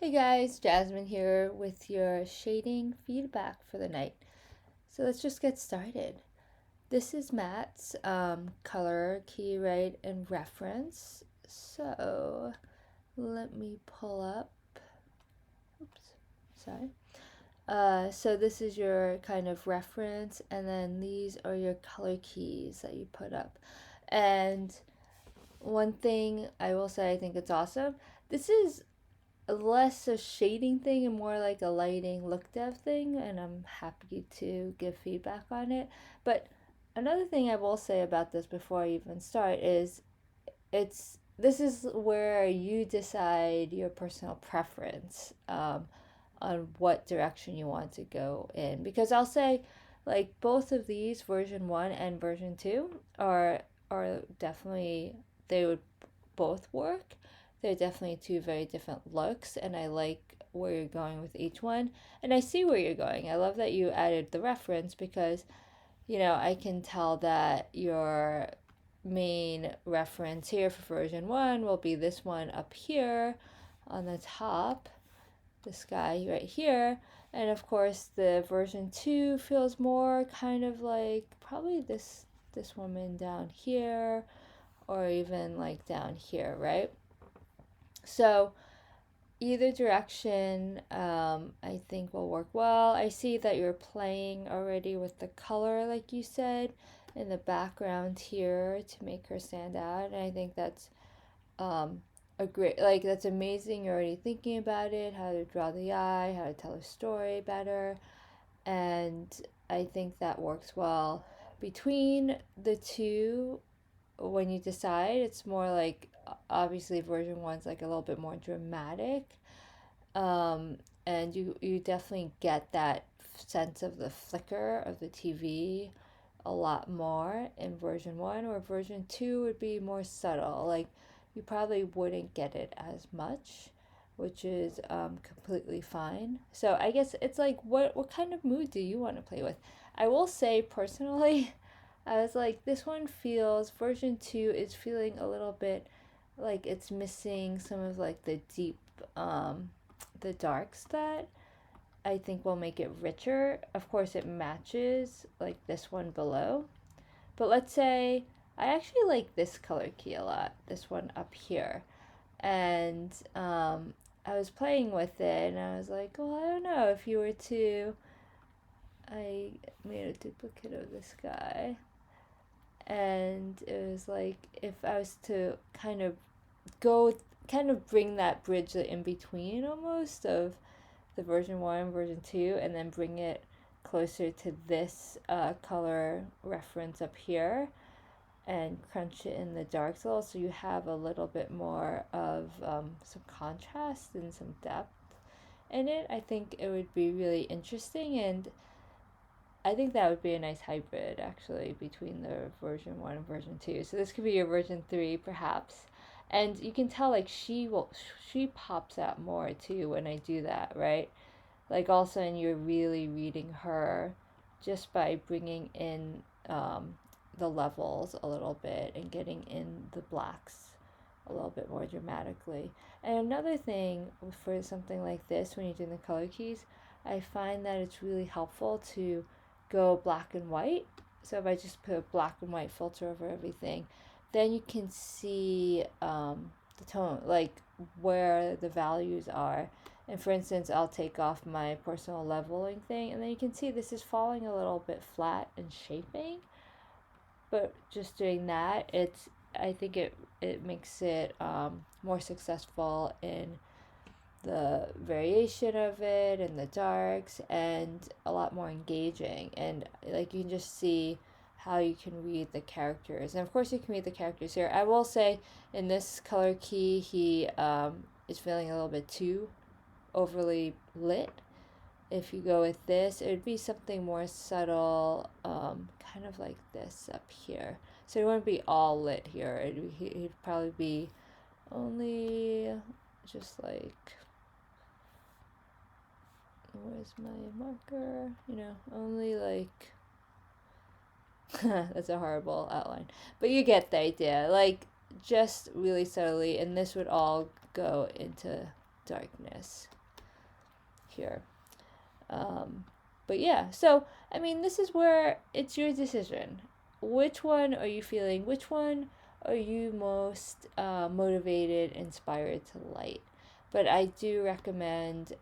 Hey guys, Jasmine here with your shading feedback for the night. So let's just get started. This is Matt's color key, right, and reference. So let me pull up. Oops, sorry. So this is your kind of reference, and then these are your color keys that you put up. And one thing I will say, I think it's awesome. This is less a shading thing and more like a lighting look dev thing, and I'm happy to give feedback on it. But another thing I will say about this before I even start is this is where you decide your personal preference on what direction you want to go in, because I'll say like both of these, version 1 and version 2, are definitely, they would both work. They're definitely two very different looks, and I like where you're going with each one. And I see where you're going. I love that you added the reference because, I can tell that your main reference here for version 1 will be this one up here on the top, this guy right here. And of course, the version 2 feels more kind of like probably this woman down here, or even like down here, right? So either direction, I think will work well. I see that you're playing already with the color, like you said, in the background here to make her stand out. And I think that's a great, like, that's amazing. You're already thinking about it, how to draw the eye, how to tell a story better. And I think that works well between the two. When you decide, it's more like, obviously version one's like a little bit more dramatic, um, and you definitely get that sense of the flicker of the TV a lot more in version 1, or version 2 would be more subtle, like you probably wouldn't get it as much, which is completely fine. So I guess it's like, what kind of mood do you want to play with? I will say personally, I was like, this one feels, version 2 is feeling a little bit like it's missing some of like the darks that I think will make it richer. Of course, it matches like this one below. But let's say I actually like this color key a lot, this one up here. And I was playing with it and I was like, well, I don't know if you were to. I made a duplicate of this guy. And it was like, if I was to kind of bring that bridge in between almost of the version 1 version 2, and then bring it closer to this color reference up here, and crunch it in the darks a little, so you have a little bit more of some contrast and some depth in it. I think it would be really interesting, and I think that would be a nice hybrid actually between the version 1 and version 2. So this could be your version 3 perhaps. And you can tell like she pops out more too when I do that, right? Like all of a sudden you're really reading her just by bringing in the levels a little bit and getting in the blacks a little bit more dramatically. And another thing for something like this, when you're doing the color keys, I find that it's really helpful to go black and white. So if I just put a black and white filter over everything, then you can see the tone, like where the values are. And for instance, I'll take off my personal leveling thing, and then you can see this is falling a little bit flat and shaping. But just doing that, I think it makes it more successful in the variation of it and the darks, and a lot more engaging. And like you can just see how you can read the characters, and of course you can read the characters here. I will say in this color key, he is feeling a little bit too overly lit. If you go with this, it would be something more subtle, kind of like this up here. So it wouldn't be all lit here. He'd probably be only just like, where's my marker? Only like, that's a horrible outline. But you get the idea. Like, just really subtly, and this would all go into darkness here. But yeah, so I mean, this is where it's your decision. Which one are you feeling? Which one are you most motivated, inspired to light? But I do recommend,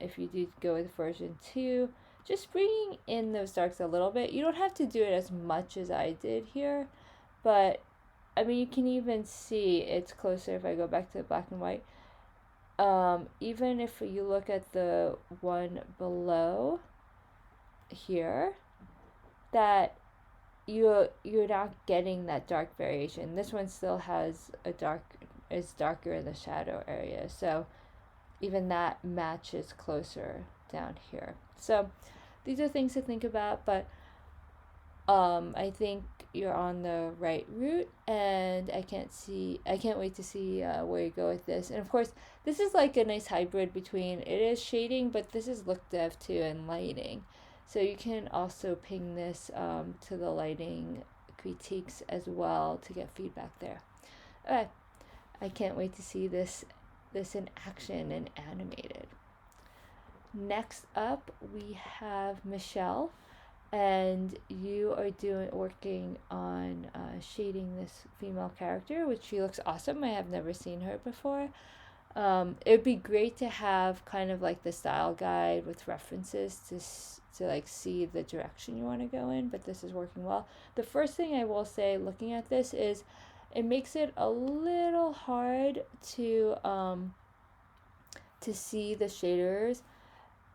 if you do go with version 2, just bringing in those darks a little bit. You don't have to do it as much as I did here, but I mean, you can even see it's closer if I go back to the black and white. Even if you look at the one below here, that you're not getting that dark variation. This one still has is darker in the shadow area, so even that matches closer down here. So these are things to think about, but I think you're on the right route, and I can't wait to see where you go with this. And of course, this is like a nice hybrid between, it is shading, but this is look dev too, and lighting. So you can also ping this to the lighting critiques as well to get feedback there. Okay, I can't wait to see this in action and animated. Next up, we have Michelle, and you are working on shading this female character, which she looks awesome. I have never seen her before. It would be great to have kind of like the style guide with references to like see the direction you want to go in, but this is working well. The first thing I will say looking at this is it makes it a little hard to see the shaders,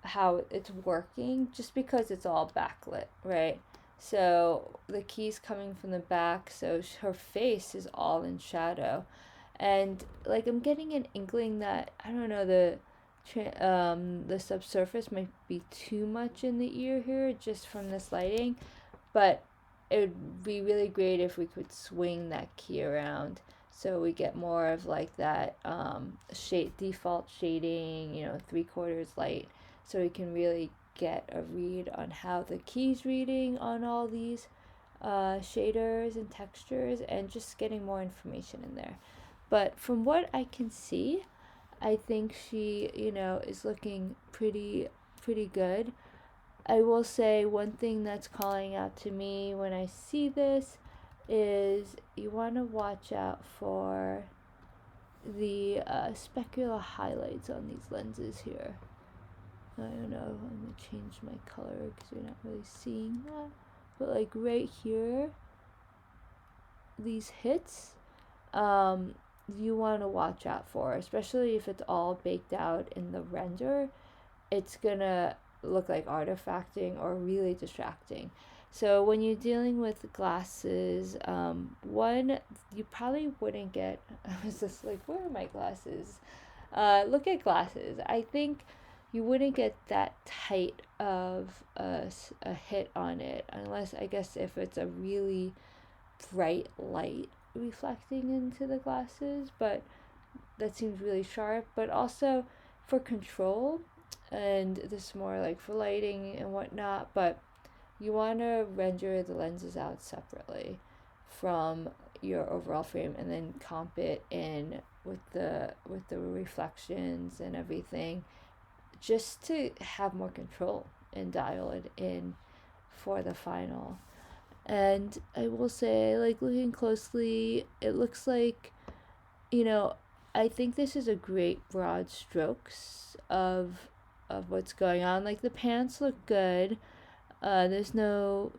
how it's working, just because it's all backlit, right? So the key's coming from the back, so her face is all in shadow. And like I'm getting an inkling that, I don't know, the subsurface might be too much in the ear here just from this lighting, but it would be really great if we could swing that key around so we get more of like that default shading, 3/4 light, so we can really get a read on how the key's reading on all these shaders and textures, and just getting more information in there. But from what I can see, I think she, is looking pretty good. I will say one thing that's calling out to me when I see this is you want to watch out for the specular highlights on these lenses here. I don't know, I'm going to change my color because you're not really seeing that. But like right here, these hits, you want to watch out for, especially if it's all baked out in the render. It's gonna look like artifacting or really distracting. So when you're dealing with glasses, one, you probably wouldn't get, I was just like, where are my glasses? Look at glasses. I think you wouldn't get that tight of a hit on it, unless, I guess, if it's a really bright light reflecting into the glasses, but that seems really sharp. But also for control, and this is more like for lighting and whatnot, but you want to render the lenses out separately from your overall frame, and then comp it in with the reflections and everything, just to have more control and dial it in for the final. And I will say, like, looking closely, it looks like, I think this is a great broad strokes of what's going on. Like, the pants look good. There's no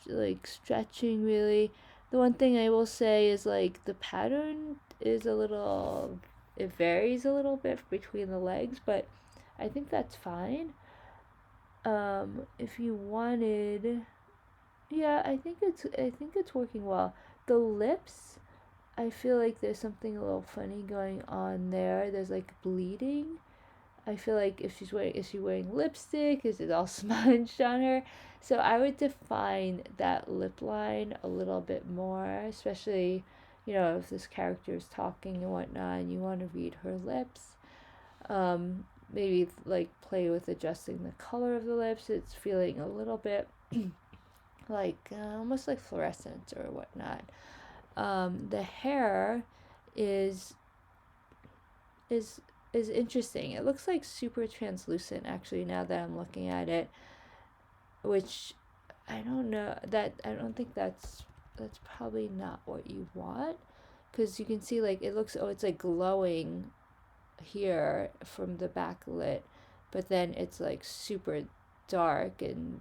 like stretching really. The one thing I will say is like the pattern is it varies a little bit between the legs, but I think that's fine. If you wanted, yeah, I think it's working well. The lips, I feel like there's something a little funny going on there. There's like bleeding. I feel like is she wearing lipstick? Is it all smudged on her? So I would define that lip line a little bit more, especially, if this character is talking and whatnot, and you want to read her lips. Maybe like play with adjusting the color of the lips. It's feeling a little bit like almost like fluorescent or whatnot. The hair is is interesting. It looks like super translucent actually now that I'm looking at it, which I don't know, that I don't think that's probably not what you want, because you can see like it looks, oh, it's like glowing here from the backlit, but then it's like super dark, and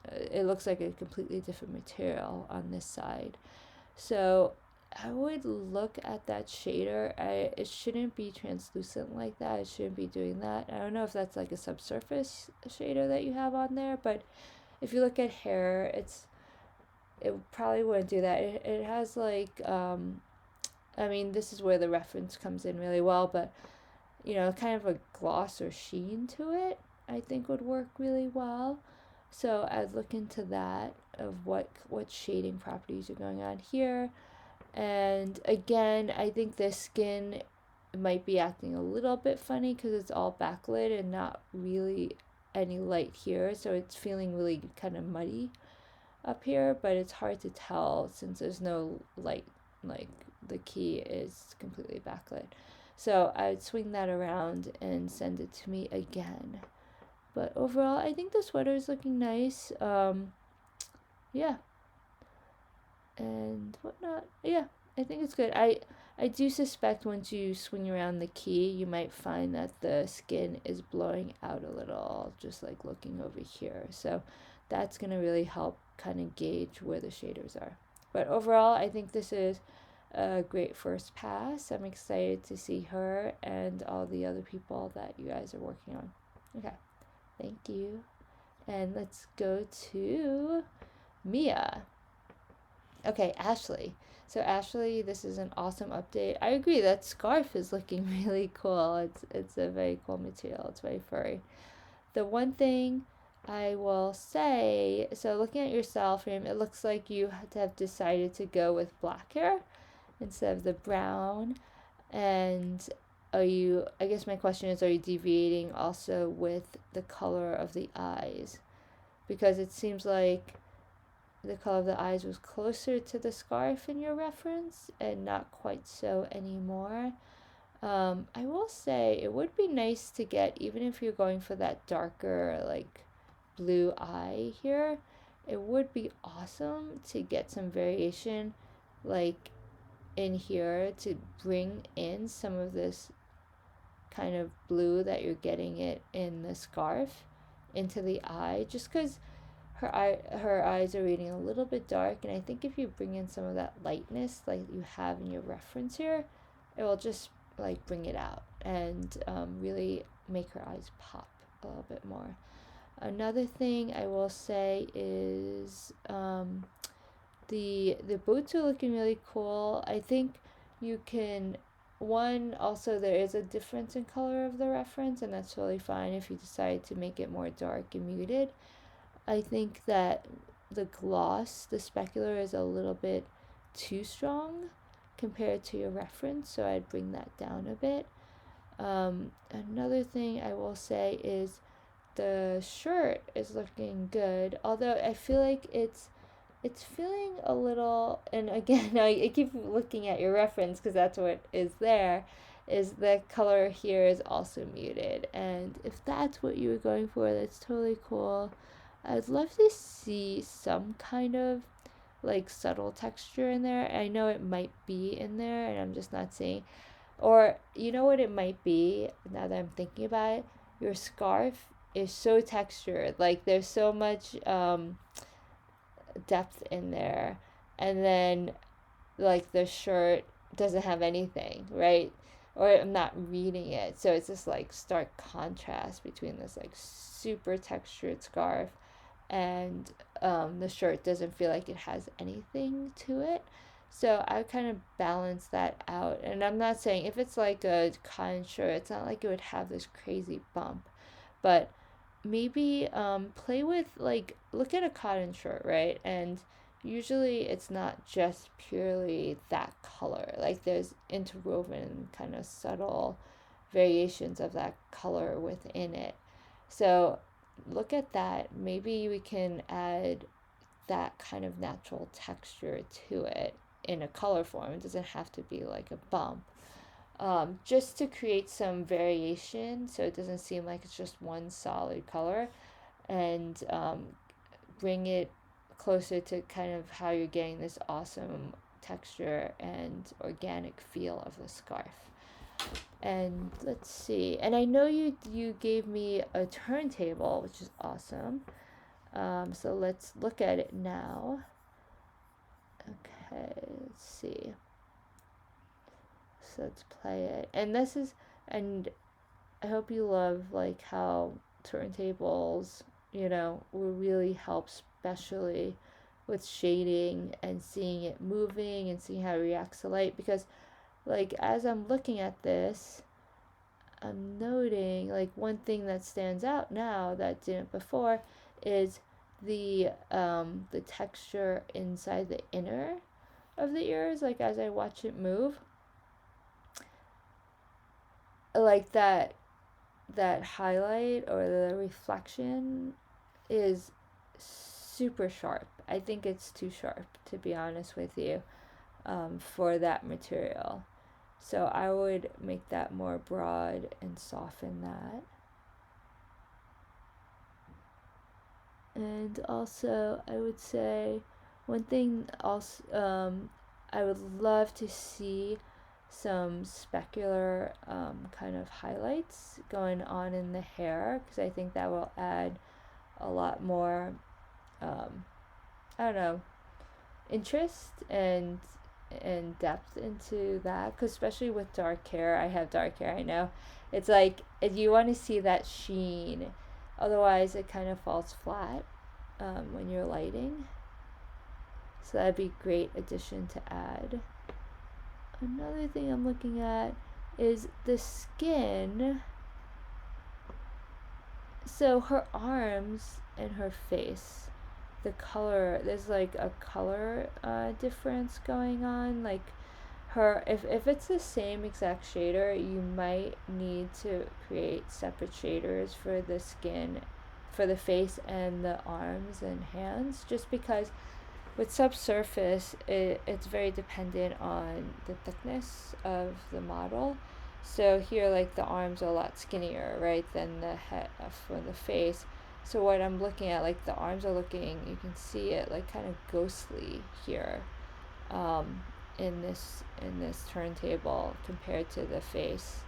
it looks like a completely different material on this side. So I would look at that shader. It shouldn't be translucent like that. It shouldn't be doing that. I don't know if that's like a subsurface shader that you have on there, but if you look at hair, it probably wouldn't do that. It has like I mean, this is where the reference comes in really well, but you know, kind of a gloss or sheen to it, I think would work really well. So I'd look into that, of what shading properties are going on here. And again, I think the skin might be acting a little bit funny because it's all backlit and not really any light here, so it's feeling really kind of muddy up here, but it's hard to tell since there's no light, like the key is completely backlit. So I'd swing that around and send it to me again. But overall, I think the sweater is looking nice. Yeah, and whatnot. Yeah, I think it's good. I do suspect once you swing around the key, you might find that the skin is blowing out a little, just like looking over here. So that's going to really help kind of gauge where the shaders are. But overall, I think this is a great first pass. I'm excited to see her and all the other people that you guys are working on. Okay, thank you. And let's go to Mia. Okay, Ashley. So Ashley, this is an awesome update. I agree, that scarf is looking really cool. It's a very cool material. It's very furry. The one thing I will say, so looking at your style frame, it looks like you have decided to go with black hair instead of the brown. And I guess my question is, are you deviating also with the color of the eyes? Because it seems like the color of the eyes was closer to the scarf in your reference and not quite so anymore. I will say it would be nice to get, even if you're going for that darker like blue eye here, it would be awesome to get some variation like in here to bring in some of this kind of blue that you're getting it in the scarf into the eye, just because her eyes are reading a little bit dark, and I think if you bring in some of that lightness like you have in your reference here, it will just like bring it out and really make her eyes pop a little bit more. Another thing I will say is the boots are looking really cool. I think you can, one, also there is a difference in color of the reference, and that's totally fine if you decide to make it more dark and muted. I think that the gloss, the specular, is a little bit too strong compared to your reference, so I'd bring that down a bit. Another thing I will say is the shirt is looking good, although I feel like it's feeling a little, and again, I keep looking at your reference because that's what is there, is the color here is also muted, and if that's what you were going for, that's totally cool. I'd love to see some kind of like subtle texture in there. I know it might be in there and I'm just not seeing. Or you know what it might be now that I'm thinking about it? Your scarf is so textured. Like there's so much depth in there. And then like the shirt doesn't have anything, right? Or I'm not reading it. So it's this like stark contrast between this like super textured scarf and the shirt doesn't feel like it has anything to it. So I kind of balance that out. And I'm not saying if it's like a cotton shirt, it's not like it would have this crazy bump. But maybe play with, like, look at a cotton shirt, right? And usually it's not just purely that color. Like there's interwoven kind of subtle variations of that color within it. So look at that. Maybe we can add that kind of natural texture to it in a color form. It doesn't have to be like a bump. just to create some variation so it doesn't seem like it's just one solid color, and bring it closer to kind of how you're getting this awesome texture and organic feel of the scarf. And let's see. And I know you gave me a turntable, which is awesome. So let's look at it now. Okay, let's see. So let's play it. And I hope you love like how turntables, will really help, especially with shading and seeing it moving and seeing how it reacts to light. Because like as I'm looking at this, I'm noting like one thing that stands out now that didn't before is the texture inside the inner of the ears. Like as I watch it move, like that highlight or the reflection is super sharp. I think it's too sharp, to be honest with you, for that material. So I would make that more broad and soften that. And also, I would say one thing also, I would love to see some specular kind of highlights going on in the hair, because I think that will add a lot more, I don't know, interest and depth into that. Because especially with dark hair, I have dark hair, I know. It's like if you want to see that sheen, otherwise it kind of falls flat when you're lighting. So that'd be a great addition to add. Another thing I'm looking at is the skin. So her arms and her face, the color, there's like a color difference going on. Like her, if it's the same exact shader, you might need to create separate shaders for the skin, for the face and the arms and hands, just because with subsurface, it's very dependent on the thickness of the model. So here, like the arms are a lot skinnier, right, than the head for the face. So what I'm looking at, like the arms are looking, you can see it like kind of ghostly here, in this turntable compared to the face,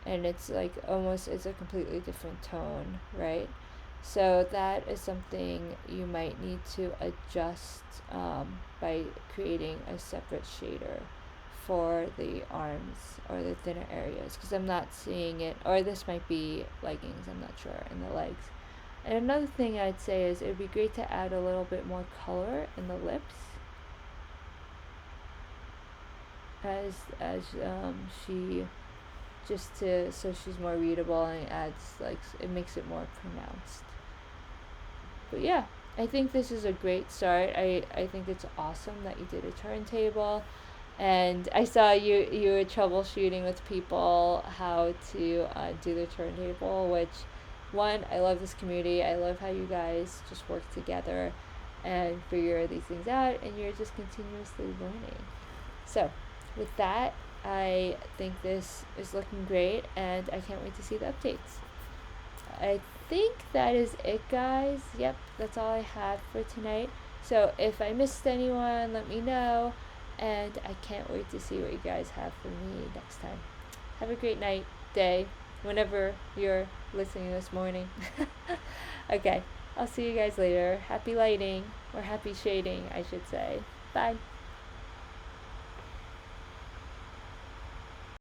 and it's like almost it's a completely different tone, right? So that is something you might need to adjust by creating a separate shader for the arms or the thinner areas, because I'm not seeing it, or this might be leggings, I'm not sure, in the legs. And another thing I'd say is it would be great to add a little bit more color in the lips as she, just to, so she's more readable, and it adds like it makes it more pronounced. But yeah, I think this is a great start. I think it's awesome that you did a turntable, and I saw you were troubleshooting with people how to do the turntable, which one, I love this community. I love how you guys just work together and figure these things out, and you're just continuously learning. So with that, I think this is looking great, and I can't wait to see the updates. I think that is it, guys. Yep, that's all I have for tonight. So if I missed anyone, let me know, and I can't wait to see what you guys have for me next time. Have a great night, day, whenever you're listening this morning. Okay, I'll see you guys later. Happy lighting, or happy shading, I should say. Bye.